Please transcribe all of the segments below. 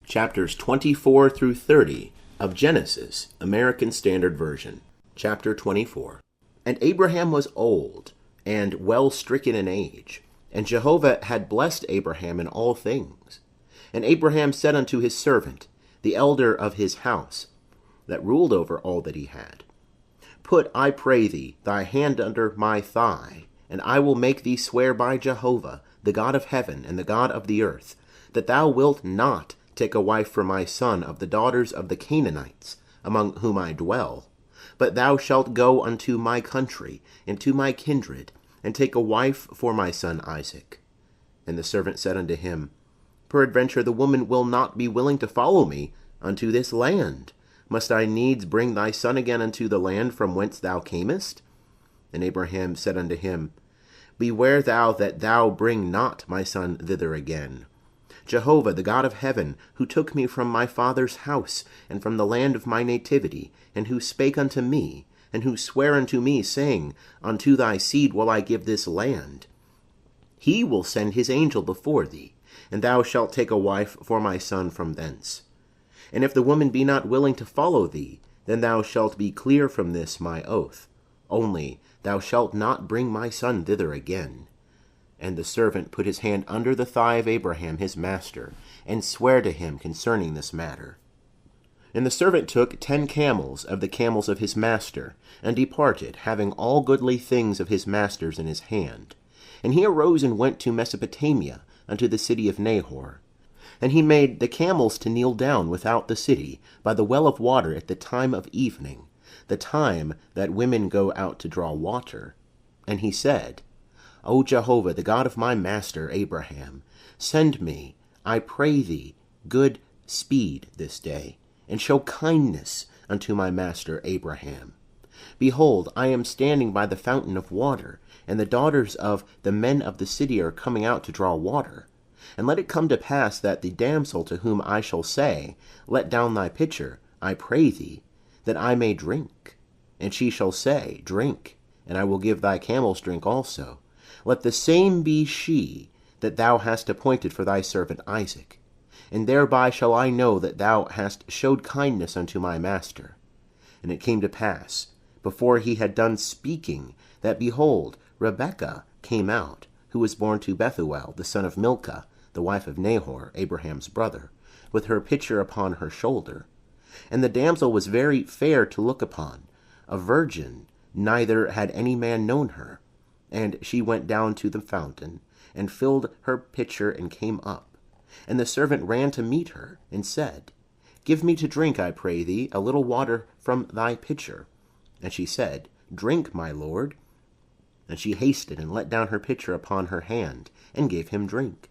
chapters 24 through 30 of Genesis, American Standard Version. Chapter 24. And Abraham was old, and well stricken in age, and Jehovah had blessed Abraham in all things. And Abraham said unto his servant, the elder of his house, that ruled over all that he had, Put, I pray thee, thy hand under my thigh, and I will make thee swear by Jehovah, the God of heaven and the God of the earth, that thou wilt not take a wife for my son of the daughters of the Canaanites, among whom I dwell, but thou shalt go unto my country, and to my kindred, and take a wife for my son Isaac. And the servant said unto him, Peradventure the woman will not be willing to follow me unto this land. Must I needs bring thy son again unto the land from whence thou camest? And Abraham said unto him, Beware thou that thou bring not my son thither again. Jehovah, the God of heaven, who took me from my father's house, and from the land of my nativity, and who spake unto me, and who sware unto me, saying, Unto thy seed will I give this land. He will send his angel before thee, and thou shalt take a wife for my son from thence. And if the woman be not willing to follow thee, then thou shalt be clear from this my oath. Only thou shalt not bring my son thither again. And the servant put his hand under the thigh of Abraham his master, and sware to him concerning this matter. And the servant took 10 camels of the camels of his master, and departed, having all goodly things of his master's in his hand. And he arose and went to Mesopotamia, unto the city of Nahor. And he made the camels to kneel down without the city, by the well of water at the time of evening, the time that women go out to draw water. And he said, O Jehovah, the God of my master Abraham, send me, I pray thee, good speed this day, and show kindness unto my master Abraham. Behold, I am standing by the fountain of water, and the daughters of the men of the city are coming out to draw water. And let it come to pass that the damsel to whom I shall say, Let down thy pitcher, I pray thee, that I may drink. And she shall say, Drink, and I will give thy camels drink also. Let the same be she that thou hast appointed for thy servant Isaac. And thereby shall I know that thou hast showed kindness unto my master. And it came to pass, before he had done speaking, that, behold, Rebekah came out, who was born to Bethuel, the son of Milcah, the wife of Nahor, Abraham's brother, with her pitcher upon her shoulder. And the damsel was very fair to look upon, a virgin, neither had any man known her. And she went down to the fountain, and filled her pitcher, and came up. And the servant ran to meet her, and said, Give me to drink, I pray thee, a little water from thy pitcher. And she said, Drink, my lord. And she hasted, and let down her pitcher upon her hand, and gave him drink.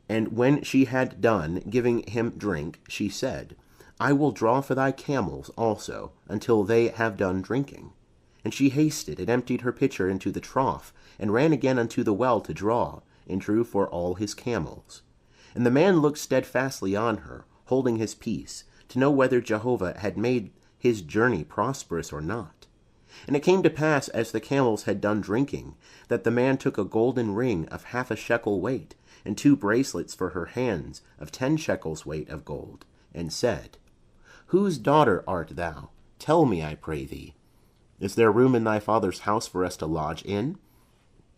And when she had done giving him drink, she said, I will draw for thy camels also, until they have done drinking. And she hasted, and emptied her pitcher into the trough, and ran again unto the well to draw, and drew for all his camels. And the man looked steadfastly on her, holding his peace, to know whether Jehovah had made his journey prosperous or not. And it came to pass, as the camels had done drinking, that the man took a golden ring of 1/2 shekel weight, and 2 bracelets for her hands of 10 shekels weight of gold, and said, Whose daughter art thou? Tell me, I pray thee. Is there room in thy father's house for us to lodge in?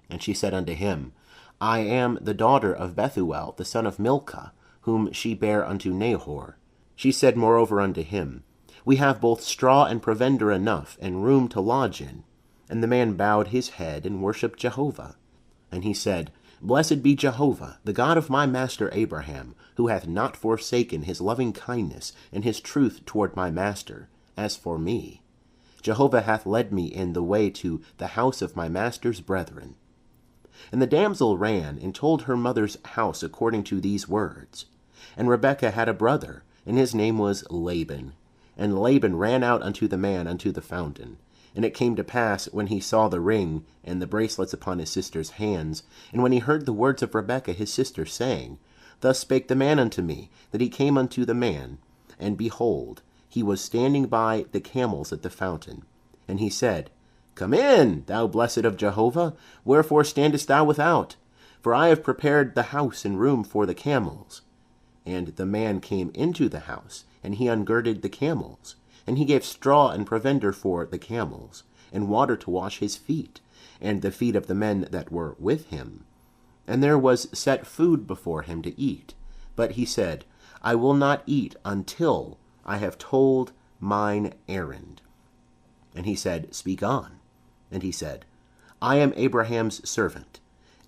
And she said unto him, I am the daughter of Bethuel, the son of Milcah, whom she bare unto Nahor. She said moreover unto him, We have both straw and provender enough, and room to lodge in. And the man bowed his head, and worshipped Jehovah. And he said, Blessed be Jehovah, the God of my master Abraham, who hath not forsaken his loving kindness and his truth toward my master, as for me. Jehovah hath led me in the way to the house of my master's brethren. And the damsel ran, and told her mother's house according to these words. And Rebekah had a brother, and his name was Laban. And Laban ran out unto the man unto the fountain. And it came to pass, when he saw the ring and the bracelets upon his sister's hands, and when he heard the words of Rebekah his sister, saying, Thus spake the man unto me, that he came unto the man, and behold, he was standing by the camels at the fountain. And he said, Come in, thou blessed of Jehovah, wherefore standest thou without? For I have prepared the house and room for the camels. And the man came into the house, and he ungirded the camels. And he gave straw and provender for the camels, and water to wash his feet, and the feet of the men that were with him. And there was set food before him to eat. But he said, I will not eat until I have told mine errand. And he said, Speak on. And he said, I am Abraham's servant,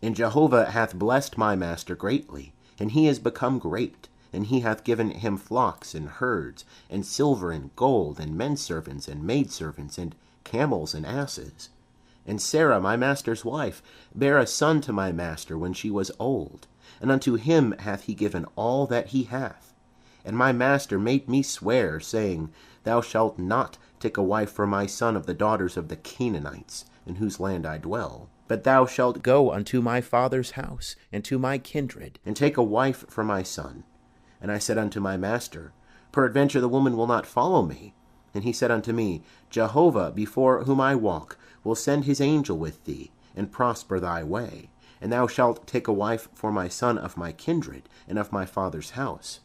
and Jehovah hath blessed my master greatly, and he is become great, and he hath given him flocks and herds, and silver and gold, and menservants and maidservants, and camels and asses. And Sarah, my master's wife, bare a son to my master when she was old, and unto him hath he given all that he hath. And my master made me swear, saying, Thou shalt not take a wife for my son of the daughters of the Canaanites, in whose land I dwell. But thou shalt go unto my father's house, and to my kindred, and take a wife for my son. And I said unto my master, Peradventure the woman will not follow me. And he said unto me, Jehovah, before whom I walk, will send his angel with thee, and prosper thy way. And thou shalt take a wife for my son of my kindred, and of my father's house.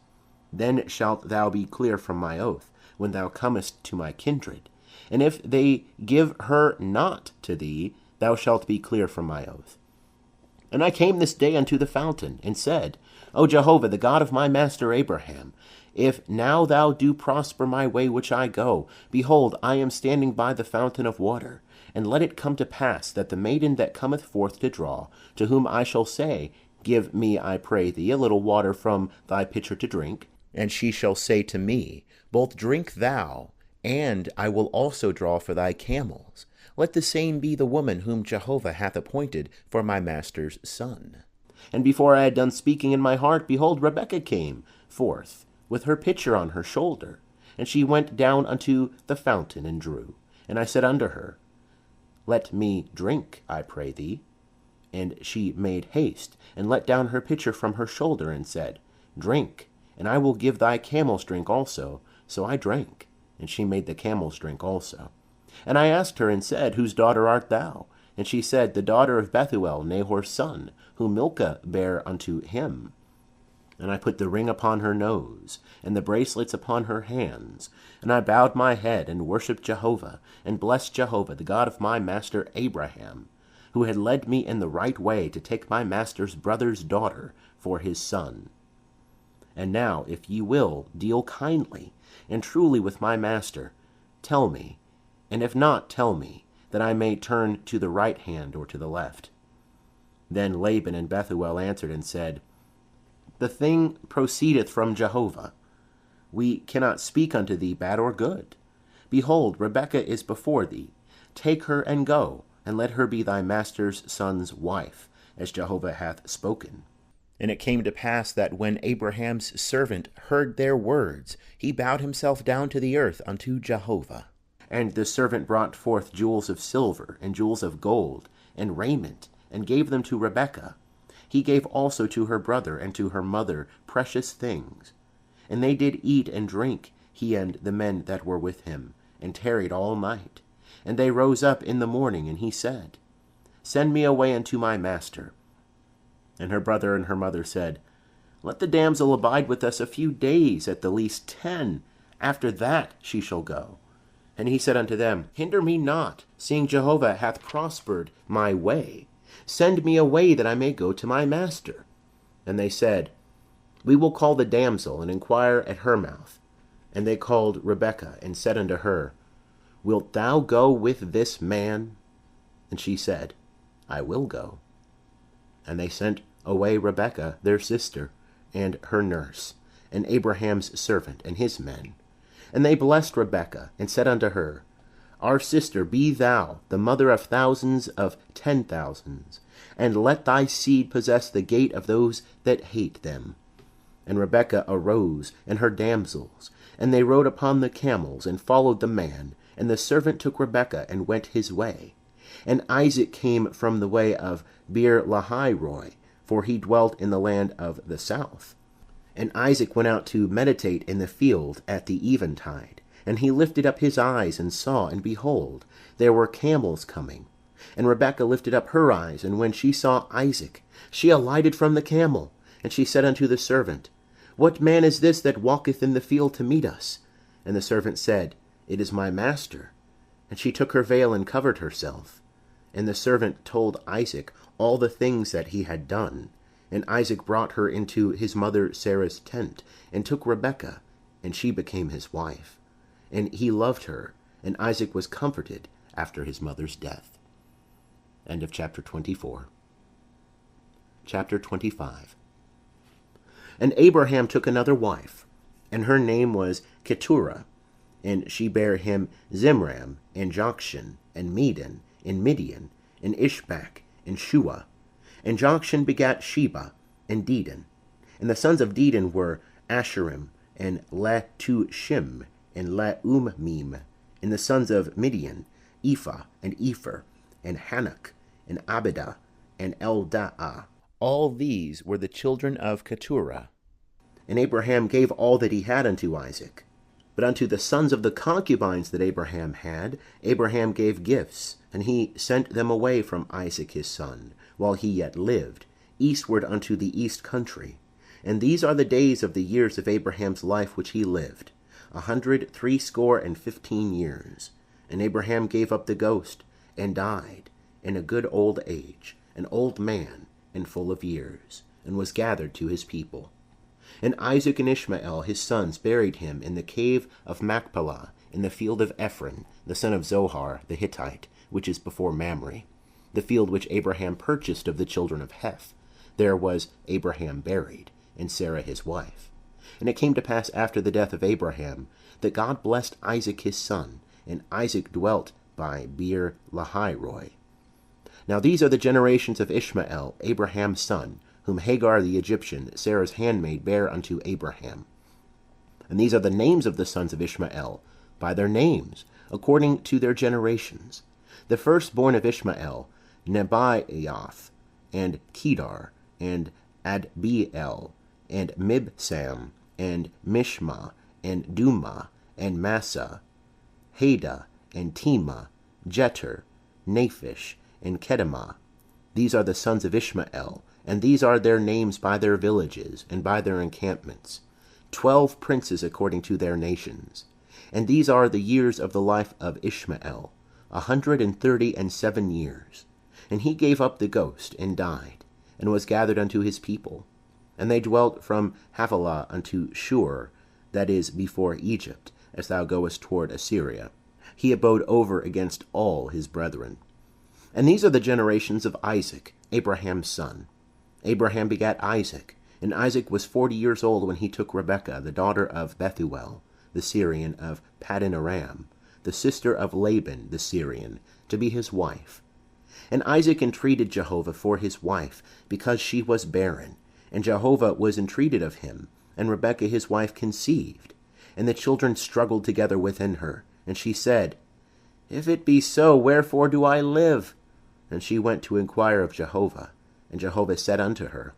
Then shalt thou be clear from my oath, when thou comest to my kindred. And if they give her not to thee, thou shalt be clear from my oath. And I came this day unto the fountain, and said, O Jehovah, the God of my master Abraham, if now thou do prosper my way which I go, behold, I am standing by the fountain of water. And let it come to pass that the maiden that cometh forth to draw, to whom I shall say, Give me, I pray thee, a little water from thy pitcher to drink, and she shall say to me, Both drink thou, and I will also draw for thy camels. Let the same be the woman whom Jehovah hath appointed for my master's son. And before I had done speaking in my heart, behold, Rebekah came forth, with her pitcher on her shoulder. And she went down unto the fountain, and drew. And I said unto her, Let me drink, I pray thee. And she made haste, and let down her pitcher from her shoulder, and said, Drink, and I will give thy camels drink also. So I drank, and she made the camels drink also. And I asked her, and said, Whose daughter art thou? And she said, The daughter of Bethuel, Nahor's son, whom Milcah bare unto him. And I put the ring upon her nose, and the bracelets upon her hands. And I bowed my head, and worshipped Jehovah, and blessed Jehovah, the God of my master Abraham, who had led me in the right way to take my master's brother's daughter for his son. And now, if ye will, deal kindly and truly with my master, tell me, and if not, tell me, that I may turn to the right hand or to the left. Then Laban and Bethuel answered and said, The thing proceedeth from Jehovah. We cannot speak unto thee bad or good. Behold, Rebekah is before thee. Take her and go, and let her be thy master's son's wife, as Jehovah hath spoken. And it came to pass that when Abraham's servant heard their words, he bowed himself down to the earth unto Jehovah. And the servant brought forth jewels of silver, and jewels of gold, and raiment, and gave them to Rebekah. He gave also to her brother and to her mother precious things. And they did eat and drink, he and the men that were with him, and tarried all night. And they rose up in the morning, and he said, Send me away unto my master. And her brother and her mother said, Let the damsel abide with us a few days, at the least 10. After that she shall go. And he said unto them, Hinder me not, seeing Jehovah hath prospered my way. Send me away, that I may go to my master. And they said, We will call the damsel, and inquire at her mouth. And they called Rebekah, and said unto her, Wilt thou go with this man? And she said, I will go. And they sent away Rebekah their sister, and her nurse, and Abraham's servant, and his men. And they blessed Rebekah, and said unto her, Our sister, be thou the mother of thousands of 10,000s, and let thy seed possess the gate of those that hate them. And Rebekah arose, and her damsels, and they rode upon the camels, and followed the man. And the servant took Rebekah, and went his way. And Isaac came from the way of Beer-lahai-roi, for he dwelt in the land of the south. And Isaac went out to meditate in the field at the eventide. And he lifted up his eyes, and saw, and behold, there were camels coming. And Rebekah lifted up her eyes, and when she saw Isaac, she alighted from the camel. And she said unto the servant, What man is this that walketh in the field to meet us? And the servant said, It is my master. And she took her veil and covered herself. And the servant told Isaac all the things that he had done. And Isaac brought her into his mother Sarah's tent, and took Rebekah, and she became his wife. And he loved her, and Isaac was comforted after his mother's death. End of chapter 24. Chapter 25. And Abraham took another wife, and her name was Keturah, and she bare him Zimram, and Jokshan, and Medan, and Midian, and Ishbak, and Shua. And Jokshan begat Sheba, and Dedan. And the sons of Dedan were Asherim, and Letushim, and Leummim. And the sons of Midian, Ephah, and Epher, and Hanok, and Abidah, and Eldaah. All these were the children of Keturah. And Abraham gave all that he had unto Isaac. But unto the sons of the concubines that Abraham had, Abraham gave gifts, and he sent them away from Isaac his son, while he yet lived, eastward unto the east country. And these are the days of the years of Abraham's life which he lived, 160 years. And Abraham gave up the ghost, and died, in a good old age, an old man, and full of years, and was gathered to his people. And Isaac and Ishmael his sons buried him in the cave of Machpelah, in the field of Ephron, the son of Zohar the Hittite, which is before Mamre, the field which Abraham purchased of the children of Heth. There was Abraham buried, and Sarah his wife. And it came to pass after the death of Abraham, that God blessed Isaac his son, and Isaac dwelt by Beer Lahairoi. Now these are the generations of Ishmael, Abraham's son, whom Hagar the Egyptian, Sarah's handmaid, bare unto Abraham. And these are the names of the sons of Ishmael, by their names, according to their generations. The firstborn of Ishmael, Nebaioth, and Kedar, and Adbeel, and Mibsam, and Mishma, and Duma, and Massa, Hada, and Tema, Jeter, Naphish, and Kedemah. These are the sons of Ishmael, and these are their names by their villages, and by their encampments, 12 princes according to their nations. And these are the years of the life of Ishmael, 137 years. And he gave up the ghost, and died, and was gathered unto his people. And they dwelt from Havilah unto Shur, that is before Egypt, as thou goest toward Assyria. He abode over against all his brethren. And these are the generations of Isaac, Abraham's son. Abraham begat Isaac, and Isaac was 40 years old when he took Rebekah, the daughter of Bethuel, the Syrian of Paddan Aram, the sister of Laban the Syrian, to be his wife. And Isaac entreated Jehovah for his wife, because she was barren. And Jehovah was entreated of him, and Rebekah his wife conceived. And the children struggled together within her. And she said, If it be so, wherefore do I live? And she went to inquire of Jehovah. And Jehovah said unto her,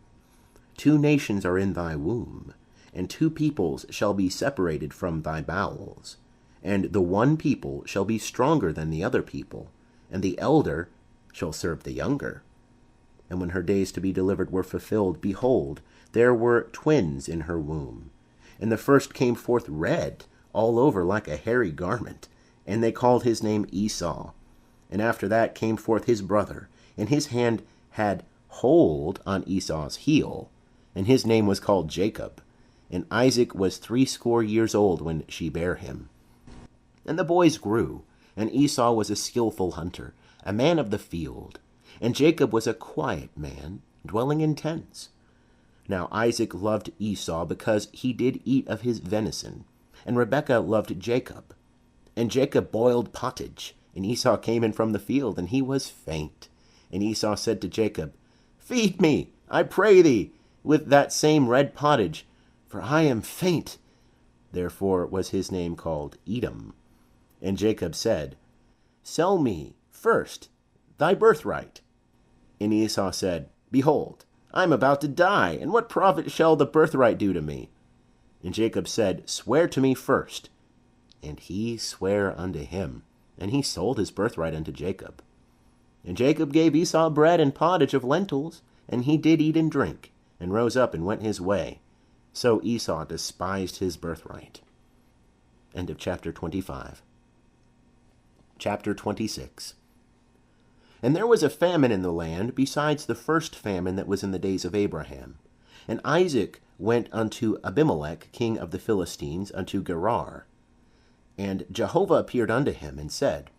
2 nations are in thy womb, and 2 peoples shall be separated from thy bowels. And the one people shall be stronger than the other people, and the elder shall serve the younger. And when her days to be delivered were fulfilled, behold, there were twins in her womb. And the first came forth red, all over like a hairy garment, and they called his name Esau. And after that came forth his brother, and his hand had hold on Esau's heel, and his name was called Jacob. And Isaac was 80 years old when she bare him. And the boys grew, and Esau was a skillful hunter, a man of the field, and Jacob was a quiet man, dwelling in tents. Now Isaac loved Esau because he did eat of his venison, and Rebekah loved Jacob. And Jacob boiled pottage, and Esau came in from the field, and he was faint. And Esau said to Jacob, Feed me, I pray thee, with that same red pottage, for I am faint. Therefore was his name called Edom. And Jacob said, Sell me first thy birthright. And Esau said, Behold, I am about to die, and what profit shall the birthright do to me? And Jacob said, Swear to me first. And he sware unto him, and he sold his birthright unto Jacob. And Jacob gave Esau bread and pottage of lentils, and he did eat and drink, and rose up and went his way. So Esau despised his birthright. End of chapter 25. Chapter 26. And there was a famine in the land, besides the first famine that was in the days of Abraham. And Isaac went unto Abimelech, king of the Philistines, unto Gerar. And Jehovah appeared unto him, and said,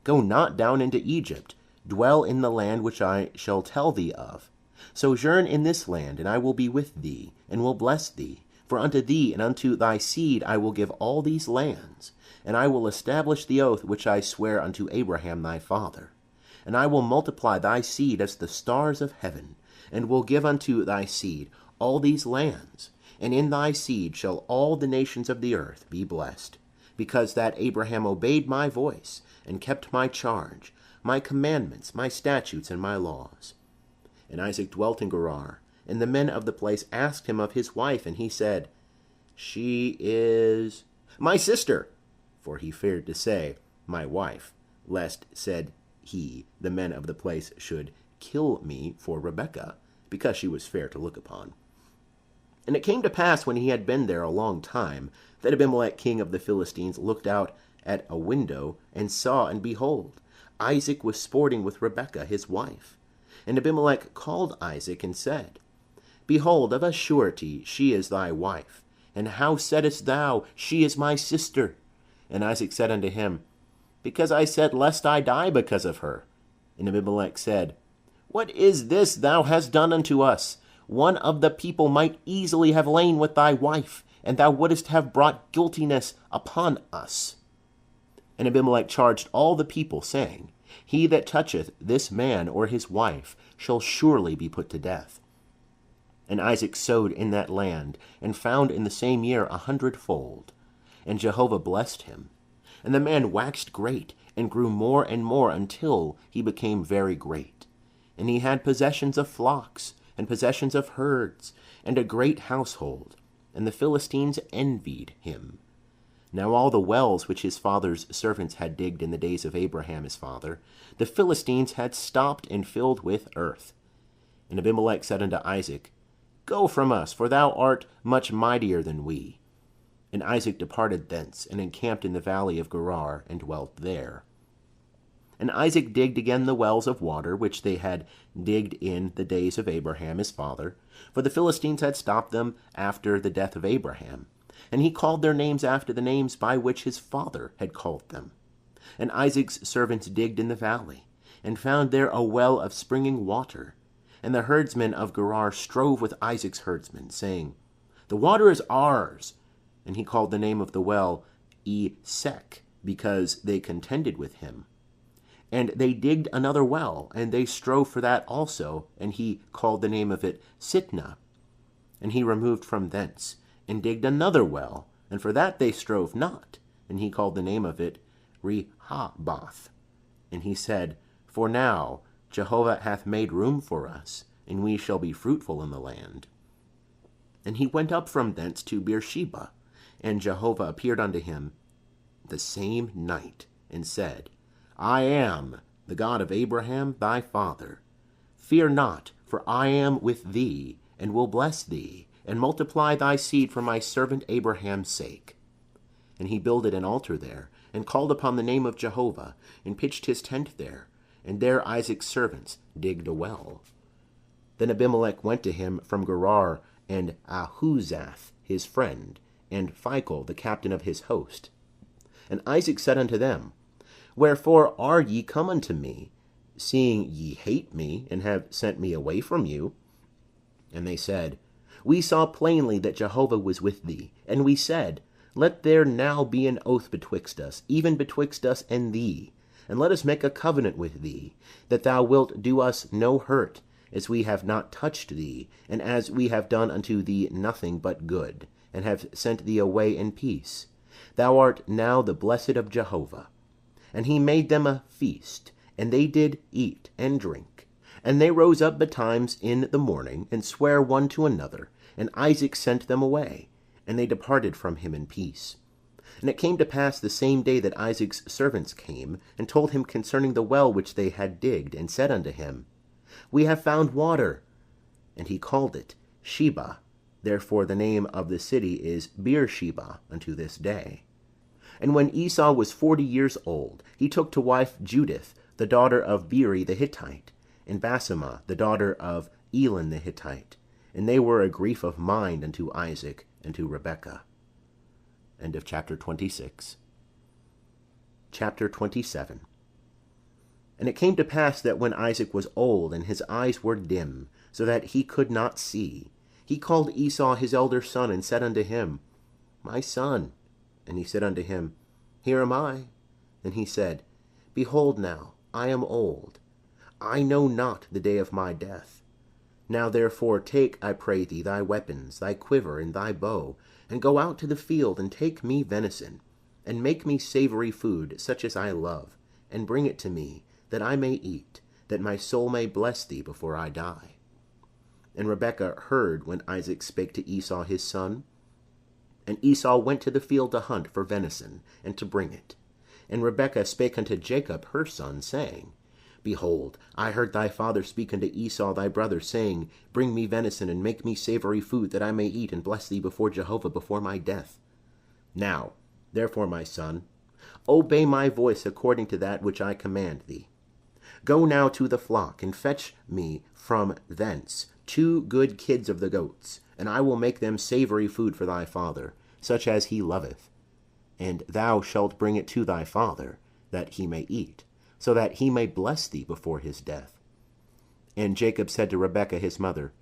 Go not down into Egypt, dwell in the land which I shall tell thee of. Sojourn in this land, and I will be with thee, and will bless thee. For unto thee and unto thy seed I will give all these lands, and I will establish the oath which I swear unto Abraham thy father. And I will multiply thy seed as the stars of heaven, and will give unto thy seed all these lands, and in thy seed shall all the nations of the earth be blessed, because that Abraham obeyed my voice, and kept my charge, my commandments, my statutes, and my laws. And Isaac dwelt in Gerar, and the men of the place asked him of his wife, and he said, She is my sister. For he feared to say, my wife, lest, said he, the men of the place should kill me for Rebekah, because she was fair to look upon. And it came to pass, when he had been there a long time, that Abimelech king of the Philistines looked out at a window, and saw, and behold, Isaac was sporting with Rebekah his wife. And Abimelech called Isaac, and said, Behold, of a surety she is thy wife. And how saidst thou, She is my sister? And Isaac said unto him, Because I said, Lest I die because of her. And Abimelech said, What is this thou hast done unto us? One of the people might easily have lain with thy wife, and thou wouldest have brought guiltiness upon us. And Abimelech charged all the people, saying, He that toucheth this man or his wife shall surely be put to death. And Isaac sowed in that land, and found in the same year 100-fold. And Jehovah blessed him. And the man waxed great, and grew more and more, until he became very great. And he had possessions of flocks, and possessions of herds, and a great household. And the Philistines envied him. Now all the wells which his father's servants had digged in the days of Abraham his father, the Philistines had stopped and filled with earth. And Abimelech said unto Isaac, Go from us, for thou art much mightier than we. And Isaac departed thence, and encamped in the valley of Gerar, and dwelt there. And Isaac digged again the wells of water, which they had digged in the days of Abraham his father, for the Philistines had stopped them after the death of Abraham. And he called their names after the names by which his father had called them. And Isaac's servants digged in the valley, and found there a well of springing water. And the herdsmen of Gerar strove with Isaac's herdsmen, saying, The water is ours. And he called the name of the well Esek, because they contended with him. And they digged another well, and they strove for that also, and he called the name of it Sitnah. And he removed from thence, and digged another well, and for that they strove not, and he called the name of it Rehoboth. And he said, For now Jehovah hath made room for us, and we shall be fruitful in the land. And he went up from thence to Beersheba, and Jehovah appeared unto him the same night, and said, I am the God of Abraham thy father. Fear not, for I am with thee, and will bless thee, and multiply thy seed for my servant Abraham's sake. And he builded an altar there, and called upon the name of Jehovah, and pitched his tent there, and there Isaac's servants digged a well. Then Abimelech went to him from Gerar, and Ahuzath his friend, and Phicol the captain of his host. And Isaac said unto them, Wherefore are ye come unto me, seeing ye hate me, and have sent me away from you? And they said, We saw plainly that Jehovah was with thee, and we said, Let there now be an oath betwixt us, even betwixt us and thee, and let us make a covenant with thee, that thou wilt do us no hurt, as we have not touched thee, and as we have done unto thee nothing but good, and have sent thee away in peace. Thou art now the blessed of Jehovah. And he made them a feast, and they did eat and drink. And they rose up betimes in the morning, and sware one to another, and Isaac sent them away, and they departed from him in peace. And it came to pass the same day that Isaac's servants came, and told him concerning the well which they had digged, and said unto him, We have found water. And he called it Sheba, Therefore the name of the city is Beersheba unto this day. And when Esau was 40 years old, he took to wife Judith, the daughter of Beeri the Hittite, and Basemath, the daughter of Elon the Hittite. And they were a grief of mind unto Isaac and to Rebekah. End of chapter 26. Chapter 27. And it came to pass that when Isaac was old, and his eyes were dim, so that he could not see, he called Esau his elder son, and said unto him, My son. And he said unto him, Here am I. And he said, Behold now, I am old. I know not the day of my death. Now therefore take, I pray thee, thy weapons, thy quiver, and thy bow, and go out to the field, and take me venison, and make me savory food, such as I love, and bring it to me, that I may eat, that my soul may bless thee before I die. And Rebekah heard when Isaac spake to Esau his son. And Esau went to the field to hunt for venison, and to bring it. And Rebekah spake unto Jacob her son, saying, Behold, I heard thy father speak unto Esau thy brother, saying, Bring me venison, and make me savory food, that I may eat and bless thee before Jehovah before my death. Now, therefore, my son, obey my voice according to that which I command thee. Go now to the flock, and fetch me from thence 2 good kids of the goats, and I will make them savory food for thy father, such as he loveth. And thou shalt bring it to thy father, that he may eat, so that he may bless thee before his death. And Jacob said to Rebekah his mother,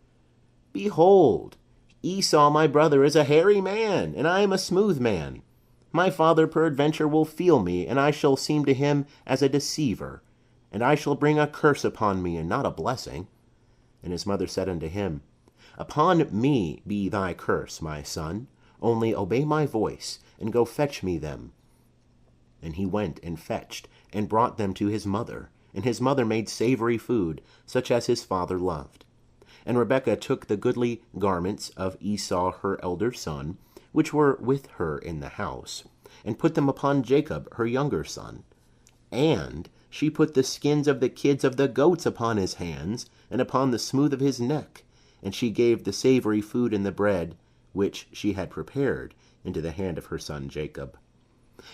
Behold, Esau my brother is a hairy man, and I am a smooth man. My father peradventure will feel me, and I shall seem to him as a deceiver, and I shall bring a curse upon me, and not a blessing. And his mother said unto him, Upon me be thy curse, my son, only obey my voice, and go fetch me them. And he went and fetched, and brought them to his mother, and his mother made savory food, such as his father loved. And Rebekah took the goodly garments of Esau her elder son, which were with her in the house, and put them upon Jacob her younger son. And she put the skins of the kids of the goats upon his hands, and upon the smooth of his neck, and she gave the savory food and the bread, which she had prepared, into the hand of her son Jacob.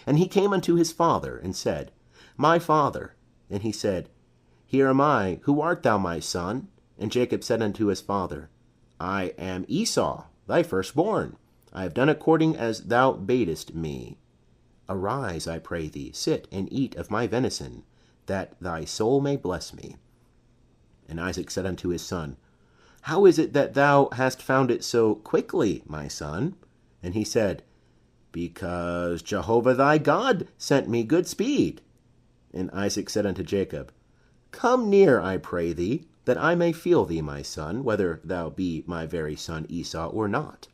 And he came unto his father, and said, My father. And he said, Here am I. Who art thou, my son? And Jacob said unto his father, I am Esau, thy firstborn. I have done according as thou badest me. Arise, I pray thee, sit and eat of my venison, that thy soul may bless me. And Isaac said unto his son, How is it that thou hast found it so quickly, my son? And he said, Because Jehovah thy God sent me good speed. And Isaac said unto Jacob, Come near, I pray thee, that I may feel thee, my son, whether thou be my very son Esau or not.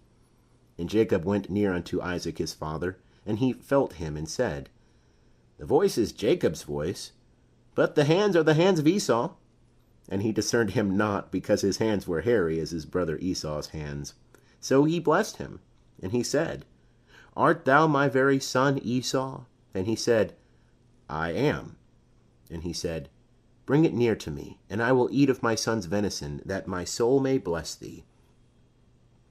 And Jacob went near unto Isaac his father, and he felt him, and said, The voice is Jacob's voice, but the hands are the hands of Esau. And he discerned him not, because his hands were hairy as his brother Esau's hands. So he blessed him, and he said, Art thou my very son Esau? And he said, I am. And he said, Bring it near to me, and I will eat of my son's venison, that my soul may bless thee.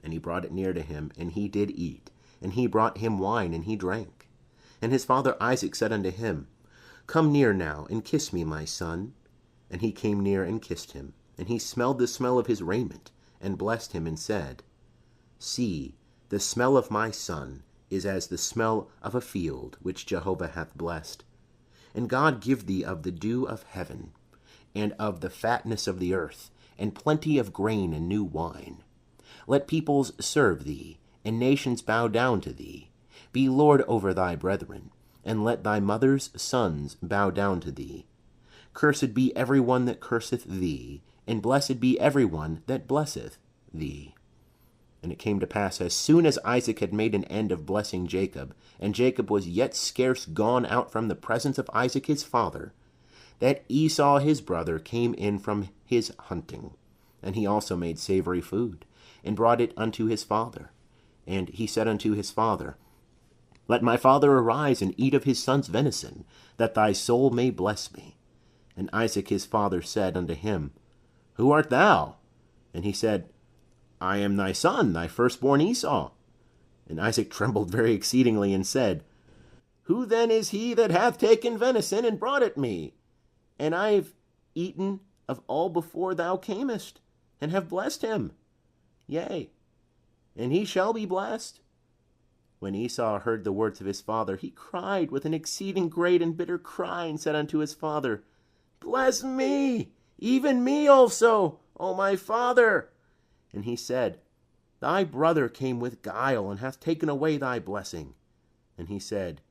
And he brought it near to him, and he did eat. And he brought him wine, and he drank. And his father Isaac said unto him, Come near now, and kiss me, my son. And he came near and kissed him. And he smelled the smell of his raiment, and blessed him, and said, See, the smell of my son is as the smell of a field which Jehovah hath blessed. And God give thee of the dew of heaven, and of the fatness of the earth, and plenty of grain and new wine. Let peoples serve thee, and nations bow down to thee. Be Lord over thy brethren, and let thy mother's sons bow down to thee. Cursed be every one that curseth thee, and blessed be every one that blesseth thee. And it came to pass, as soon as Isaac had made an end of blessing Jacob, and Jacob was yet scarce gone out from the presence of Isaac his father, that Esau his brother came in from his hunting. And he also made savory food, and brought it unto his father. And he said unto his father, Let my father arise and eat of his son's venison, that thy soul may bless me. And Isaac his father said unto him, Who art thou? And he said, I am thy son, thy firstborn Esau. And Isaac trembled very exceedingly, and said, Who then is he that hath taken venison and brought it me? And I have eaten of all before thou camest, and have blessed him. Yea, and he shall be blessed. When Esau heard the words of his father, he cried with an exceeding great and bitter cry, and said unto his father, Bless me, even me also, O my father. And he said, Thy brother came with guile, and hath taken away thy blessing. And he said,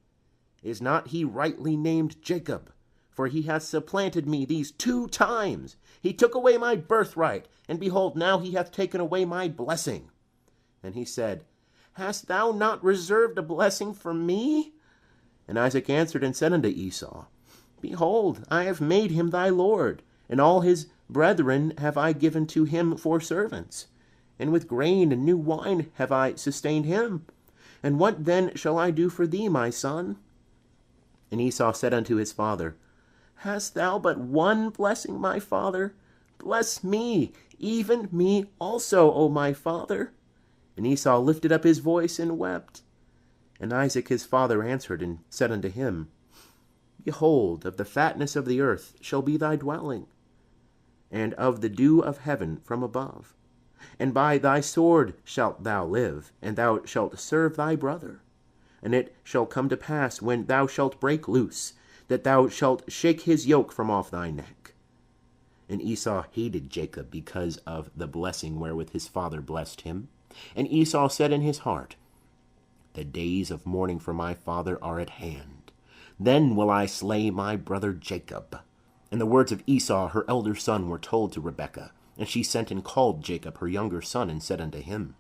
Is not he rightly named Jacob? For he hath supplanted me these 2 times. He took away my birthright, and behold, now he hath taken away my blessing. And he said, Hast thou not reserved a blessing for me? And Isaac answered and said unto Esau, Behold, I have made him thy lord, and all his brethren have I given to him for servants. And with grain and new wine have I sustained him. And what then shall I do for thee, my son? And Esau said unto his father, Hast thou but one blessing, my father? Bless me, even me also, O my father. And Esau lifted up his voice and wept. And Isaac his father answered and said unto him, Behold, of the fatness of the earth shall be thy dwelling, and of the dew of heaven from above. And by thy sword shalt thou live, and thou shalt serve thy brother. And it shall come to pass, when thou shalt break loose, that thou shalt shake his yoke from off thy neck. And Esau hated Jacob because of the blessing wherewith his father blessed him. And Esau said in his heart, The days of mourning for my father are at hand. Then will I slay my brother Jacob. And the words of Esau her elder son were told to Rebekah. And she sent and called Jacob her younger son, and said unto him,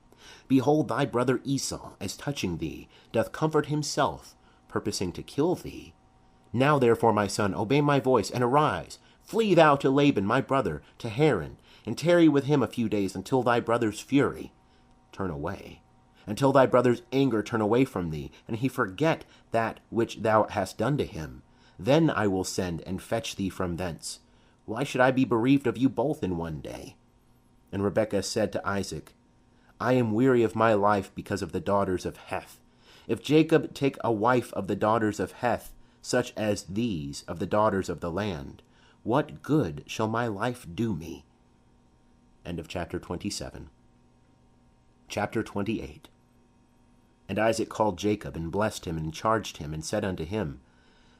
Behold, thy brother Esau, as touching thee, doth comfort himself, purposing to kill thee. Now therefore, my son, obey my voice, and arise. Flee thou to Laban my brother, to Haran, and tarry with him a few days, until thy brother's fury turn away, until thy brother's anger turn away from thee, and he forget that which thou hast done to him. Then I will send and fetch thee from thence. Why should I be bereaved of you both in one day? And Rebekah said to Isaac, I am weary of my life because of the daughters of Heth. If Jacob take a wife of the daughters of Heth, such as these of the daughters of the land, what good shall my life do me? End of chapter 27. Chapter 28. And Isaac called Jacob, and blessed him, and charged him, and said unto him,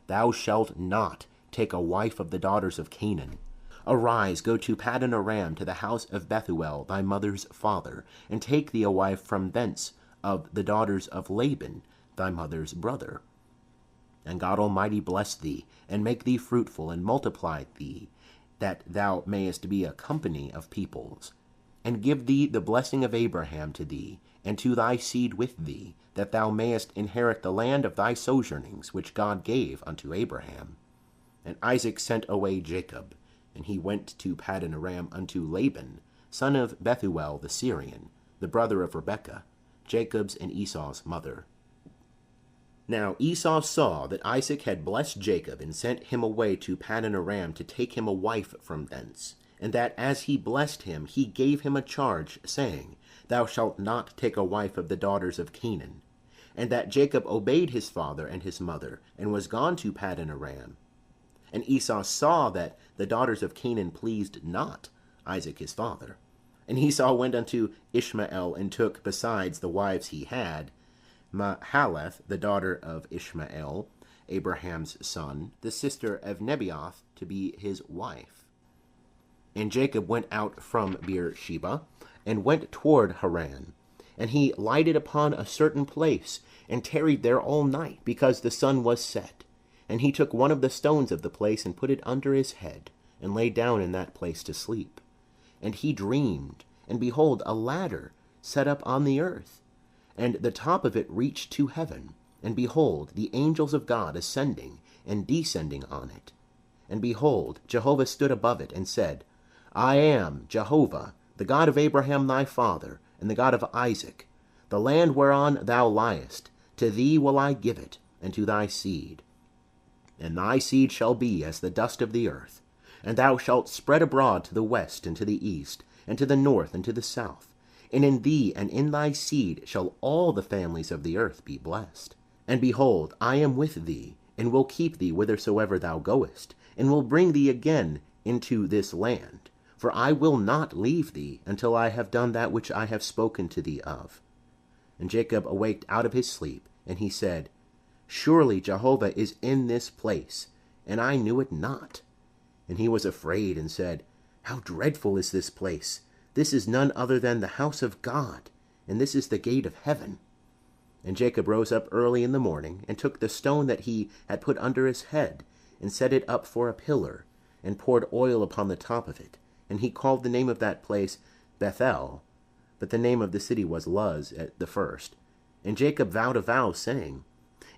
Thou shalt not take a wife of the daughters of Canaan. Arise, go to Paddan Aram, to the house of Bethuel, thy mother's father, and take thee a wife from thence of the daughters of Laban, thy mother's brother. And God Almighty bless thee, and make thee fruitful, and multiply thee, that thou mayest be a company of peoples, and give thee the blessing of Abraham to thee, and to thy seed with thee, that thou mayest inherit the land of thy sojournings, which God gave unto Abraham. And Isaac sent away Jacob, and he went to Paddan Aram unto Laban, son of Bethuel the Syrian, the brother of Rebekah, Jacob's and Esau's mother. Now Esau saw that Isaac had blessed Jacob, and sent him away to Paddan Aram to take him a wife from thence, and that as he blessed him, he gave him a charge, saying, Thou shalt not take a wife of the daughters of Canaan. And that Jacob obeyed his father and his mother, and was gone to Paddan Aram. And Esau saw that the daughters of Canaan pleased not Isaac his father. And Esau went unto Ishmael, and took, besides the wives he had, Mahaleth, the daughter of Ishmael, Abraham's son, the sister of Nebaioth, to be his wife. And Jacob went out from Beersheba, and went toward Haran. And he lighted upon a certain place, and tarried there all night, because the sun was set. And he took one of the stones of the place, and put it under his head, and lay down in that place to sleep. And he dreamed, and behold, a ladder set up on the earth, and the top of it reached to heaven. And behold, the angels of God ascending and descending on it. And behold, Jehovah stood above it, and said, I am Jehovah, the God of Abraham thy father, and the God of Isaac. The land whereon thou liest, to thee will I give it, and to thy seed. And thy seed shall be as the dust of the earth, and thou shalt spread abroad to the west, and to the east, and to the north, and to the south. And in thee and in thy seed shall all the families of the earth be blessed. And behold, I am with thee, and will keep thee whithersoever thou goest, and will bring thee again into this land. For I will not leave thee until I have done that which I have spoken to thee of. And Jacob awaked out of his sleep, and he said, Surely Jehovah is in this place, and I knew it not. And he was afraid, and said, How dreadful is this place! This is none other than the house of God, and this is the gate of heaven. And Jacob rose up early in the morning, and took the stone that he had put under his head, and set it up for a pillar, and poured oil upon the top of it. And he called the name of that place Bethel, but the name of the city was Luz at the first. And Jacob vowed a vow, saying,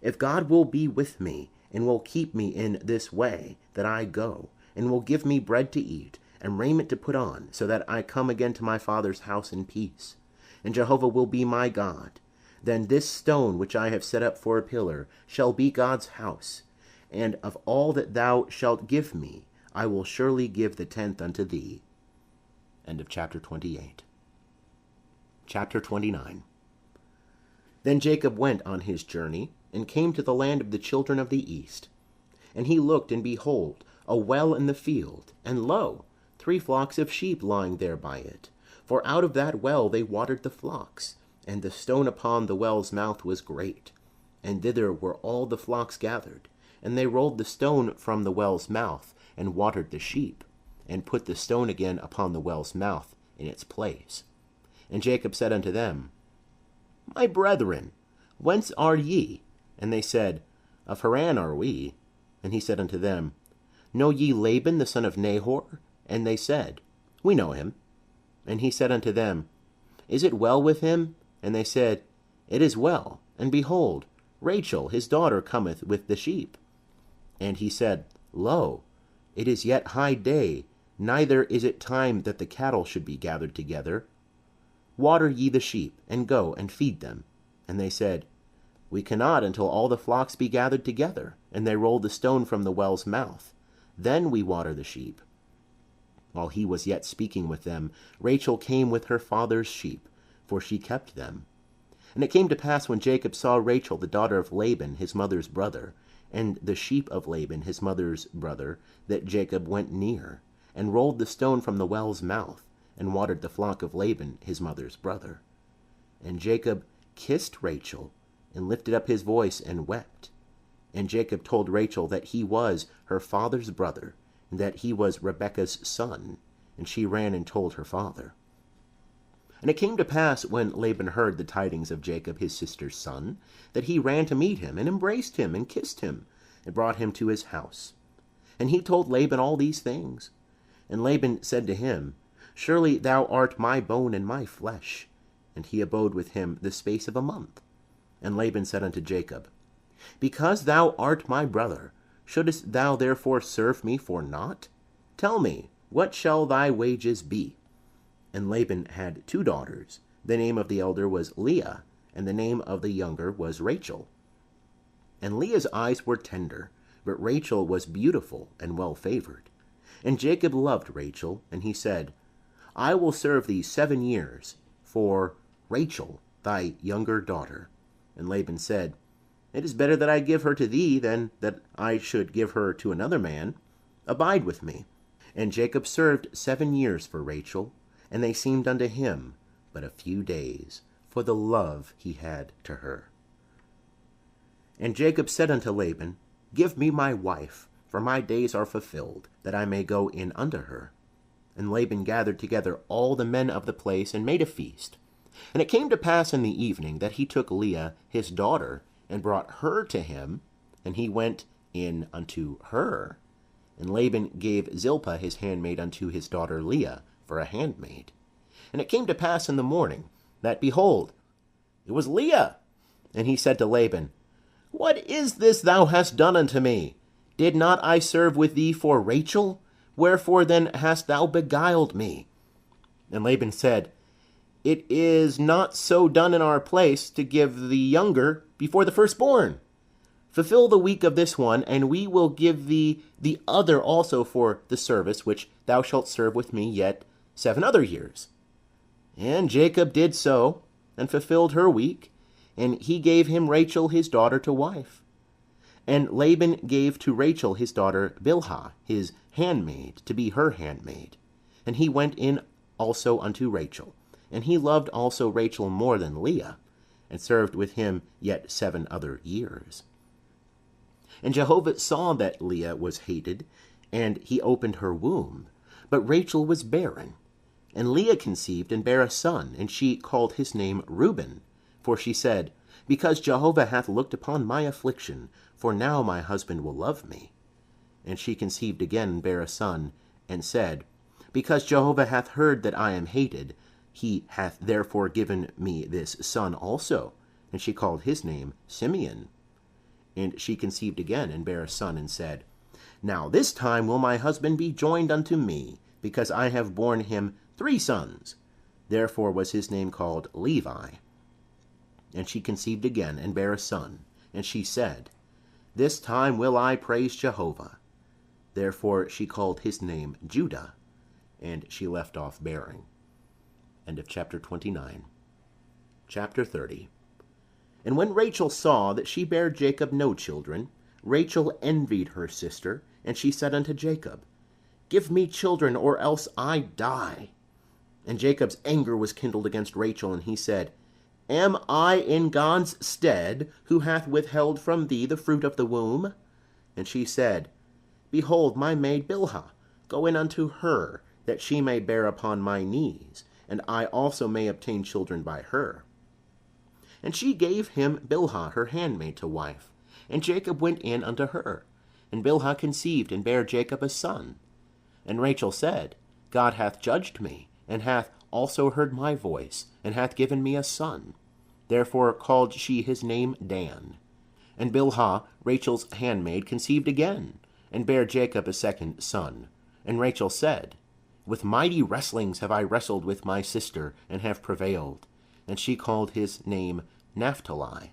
If God will be with me, and will keep me in this way that I go, and will give me bread to eat, and raiment to put on, so that I come again to my father's house in peace, and Jehovah will be my God, then this stone which I have set up for a pillar shall be God's house, and of all that thou shalt give me, I will surely give the tenth unto thee. End of chapter 28. Chapter 29. Then Jacob went on his journey, and came to the land of the children of the east. And he looked, and behold, a well in the field, and lo, 3 flocks of sheep lying there by it. For out of that well they watered the flocks, and the stone upon the well's mouth was great. And thither were all the flocks gathered. And they rolled the stone from the well's mouth, and watered the sheep, and put the stone again upon the well's mouth in its place. And Jacob said unto them, My brethren, whence are ye? And they said, Of Haran are we. And he said unto them, Know ye Laban the son of Nahor? And they said, We know him. And he said unto them, Is it well with him? And they said, It is well. And behold, Rachel his daughter cometh with the sheep. And he said, Lo, it is yet high day, neither is it time that the cattle should be gathered together. Water ye the sheep, and go and feed them. And they said, We cannot until all the flocks be gathered together. And they rolled the stone from the well's mouth. Then we water the sheep. While he was yet speaking with them, Rachel came with her father's sheep, for she kept them. And it came to pass, when Jacob saw Rachel the daughter of Laban his mother's brother, and the sheep of Laban his mother's brother, that Jacob went near, and rolled the stone from the well's mouth, and watered the flock of Laban his mother's brother. And Jacob kissed Rachel, and lifted up his voice, and wept. And Jacob told Rachel that he was her father's brother, and that he was Rebekah's son. And she ran and told her father. And it came to pass, when Laban heard the tidings of Jacob his sister's son, that he ran to meet him, and embraced him, and kissed him, and brought him to his house. And he told Laban all these things. And Laban said to him, Surely thou art my bone and my flesh. And he abode with him the space of a month. And Laban said unto Jacob, Because thou art my brother, shouldest thou therefore serve me for naught? Tell me, what shall thy wages be? And Laban had 2 daughters. The name of the elder was Leah, and the name of the younger was Rachel. And Leah's eyes were tender, but Rachel was beautiful and well favored. And Jacob loved Rachel, and he said, I will serve thee 7 years for Rachel, thy younger daughter. And Laban said, It is better that I give her to thee than that I should give her to another man. Abide with me. And Jacob served 7 years for Rachel, and they seemed unto him but a few days, for the love he had to her. And Jacob said unto Laban, Give me my wife, for my days are fulfilled, that I may go in unto her. And Laban gathered together all the men of the place, and made a feast. And it came to pass in the evening that he took Leah his daughter, and brought her to him, and he went in unto her. And Laban gave Zilpah his handmaid unto his daughter Leah for a handmaid. And it came to pass in the morning that, behold, it was Leah. And he said to Laban, What is this thou hast done unto me? Did not I serve with thee for Rachel? Wherefore then hast thou beguiled me? And Laban said, It is not so done in our place to give the younger before the firstborn. Fulfill the week of this one, and we will give thee the other also for the service which thou shalt serve with me yet 7 other years. And Jacob did so, and fulfilled her week, and he gave him Rachel his daughter to wife. And Laban gave to Rachel his daughter Bilhah his handmaid, to be her handmaid. And he went in also unto Rachel, and he loved also Rachel more than Leah, and served with him yet 7 other years. And Jehovah saw that Leah was hated, and he opened her womb. But Rachel was barren. And Leah conceived and bare a son, and she called his name Reuben. For she said, Because Jehovah hath looked upon my affliction, for now my husband will love me. And she conceived again and bare a son, and said, Because Jehovah hath heard that I am hated, he hath therefore given me this son also. And she called his name Simeon. And she conceived again and bare a son, and said, Now this time will my husband be joined unto me, because I have borne him 3 sons. Therefore was his name called Levi. And she conceived again and bare a son. And she said, This time will I praise Jehovah. Therefore she called his name Judah. And she left off bearing. End of chapter 29. Chapter 30. And when Rachel saw that she bare Jacob no children, Rachel envied her sister, and she said unto Jacob, Give me children, or else I die. And Jacob's anger was kindled against Rachel, and he said, Am I in God's stead, who hath withheld from thee the fruit of the womb? And she said, Behold, my maid Bilhah, go in unto her, that she may bear upon my knees, and I also may obtain children by her. And she gave him Bilhah her handmaid to wife, and Jacob went in unto her. And Bilhah conceived and bare Jacob a son. And Rachel said, God hath judged me, and hath also heard my voice, and hath given me a son. Therefore called she his name Dan. And Bilhah, Rachel's handmaid, conceived again, and bare Jacob a second son. And Rachel said, With mighty wrestlings have I wrestled with my sister, and have prevailed. And she called his name Naphtali.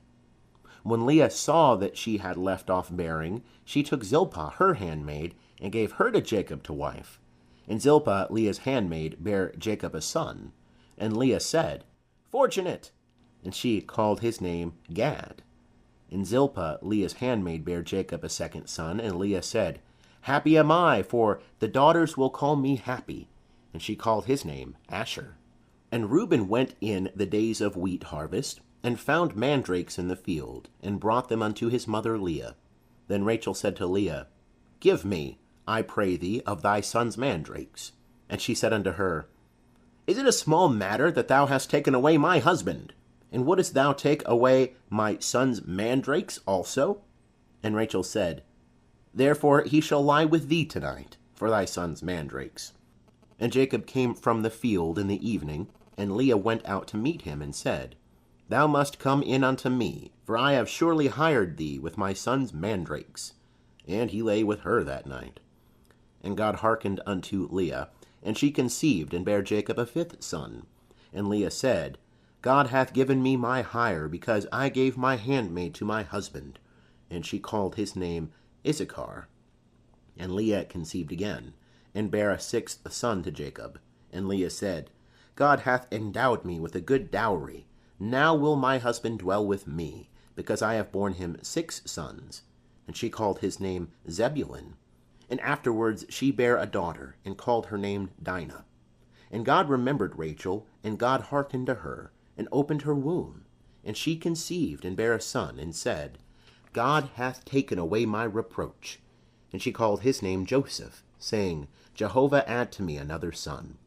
When Leah saw that she had left off bearing, she took Zilpah her handmaid, and gave her to Jacob to wife. And Zilpah, Leah's handmaid, bare Jacob a son. And Leah said, Fortunate! And she called his name Gad. And Zilpah, Leah's handmaid, bare Jacob a second son. And Leah said, Happy am I, for the daughters will call me happy. And she called his name Asher. And Reuben went in the days of wheat harvest, and found mandrakes in the field, and brought them unto his mother Leah. Then Rachel said to Leah, Give me, I pray thee, of thy son's mandrakes. And she said unto her, Is it a small matter that thou hast taken away my husband? And wouldest thou take away my son's mandrakes also? And Rachel said, Therefore he shall lie with thee tonight, for thy son's mandrakes. And Jacob came from the field in the evening, and Leah went out to meet him, and said, Thou must come in unto me, for I have surely hired thee with my son's mandrakes. And he lay with her that night. And God hearkened unto Leah, and she conceived, and bare Jacob a 5th son. And Leah said, God hath given me my hire, because I gave my handmaid to my husband. And she called his name Issachar. And Leah conceived again, and bare a 6th son to Jacob. And Leah said, God hath endowed me with a good dowry. Now will my husband dwell with me, because I have borne him 6 sons. And she called his name Zebulun. And afterwards she bare a daughter, and called her name Dinah. And God remembered Rachel, and God hearkened to her, and opened her womb. And she conceived, and bare a son, and said, God hath taken away my reproach. And she called his name Joseph, saying, Jehovah add to me another son.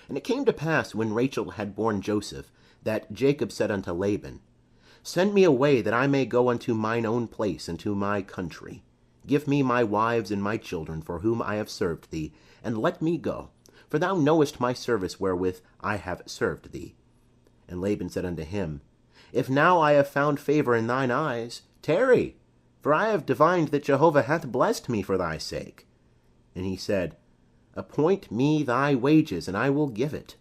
And it came to pass, when Rachel had borne Joseph, that Jacob said unto Laban, Send me away, that I may go unto mine own place, and to my country. Give me my wives and my children, for whom I have served thee, and let me go. For thou knowest my service wherewith I have served thee. And Laban said unto him, If now I have found favor in thine eyes, tarry, for I have divined that Jehovah hath blessed me for thy sake. And he said, Appoint me thy wages, and I will give it.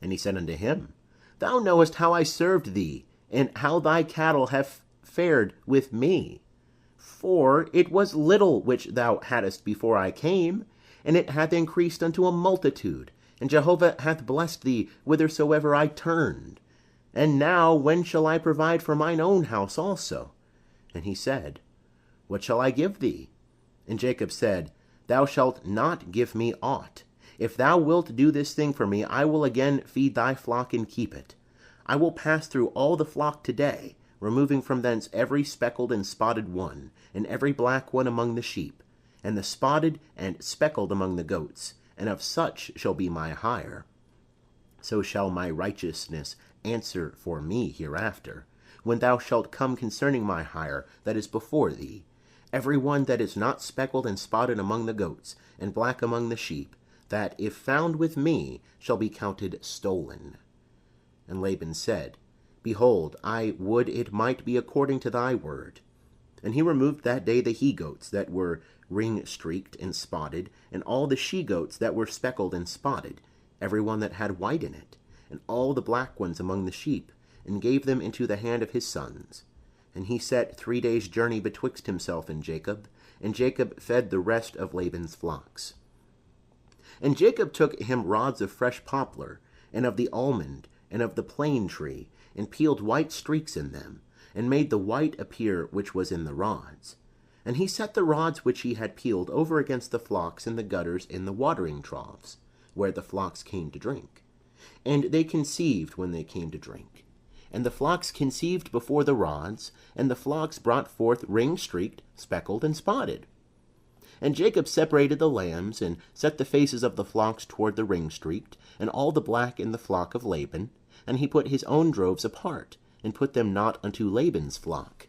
And he said unto him, Thou knowest how I served thee, and how thy cattle have fared with me. For it was little which thou hadst before I came, and it hath increased unto a multitude. And Jehovah hath blessed thee whithersoever I turned. And now when shall I provide for mine own house also? And he said, What shall I give thee? And Jacob said, Thou shalt not give me aught. If thou wilt do this thing for me, I will again feed thy flock and keep it. I will pass through all the flock today, removing from thence every speckled and spotted one, and every black one among the sheep, and the spotted and speckled among the goats, and of such shall be my hire. So shall my righteousness answer for me hereafter, when thou shalt come concerning my hire that is before thee, every one that is not speckled and spotted among the goats, and black among the sheep, that, if found with me, shall be counted stolen. And Laban said, Behold, I would it might be according to thy word. And he removed that day the he-goats that were ring-streaked and spotted, and all the she-goats that were speckled and spotted, every one that had white in it, and all the black ones among the sheep, and gave them into the hand of his sons. And he set 3 days' journey betwixt himself and Jacob fed the rest of Laban's flocks. And Jacob took him rods of fresh poplar, and of the almond, and of the plane tree, and peeled white streaks in them, and made the white appear which was in the rods. And he set the rods which he had peeled over against the flocks in the gutters in the watering troughs, where the flocks came to drink. And they conceived when they came to drink. And the flocks conceived before the rods, and the flocks brought forth ring-streaked, speckled, and spotted. And Jacob separated the lambs, and set the faces of the flocks toward the ring-streaked, and all the black in the flock of Laban, and he put his own droves apart, and put them not unto Laban's flock.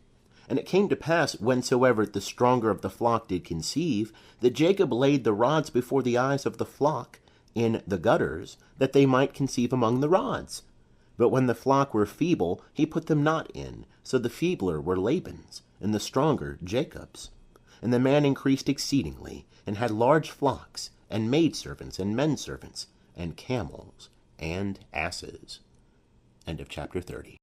And it came to pass, whensoever the stronger of the flock did conceive, that Jacob laid the rods before the eyes of the flock in the gutters, that they might conceive among the rods. But when the flock were feeble, he put them not in, so the feebler were Laban's, and the stronger Jacob's. And the man increased exceedingly, and had large flocks, and maidservants, and menservants, and camels, and asses. End of chapter 30.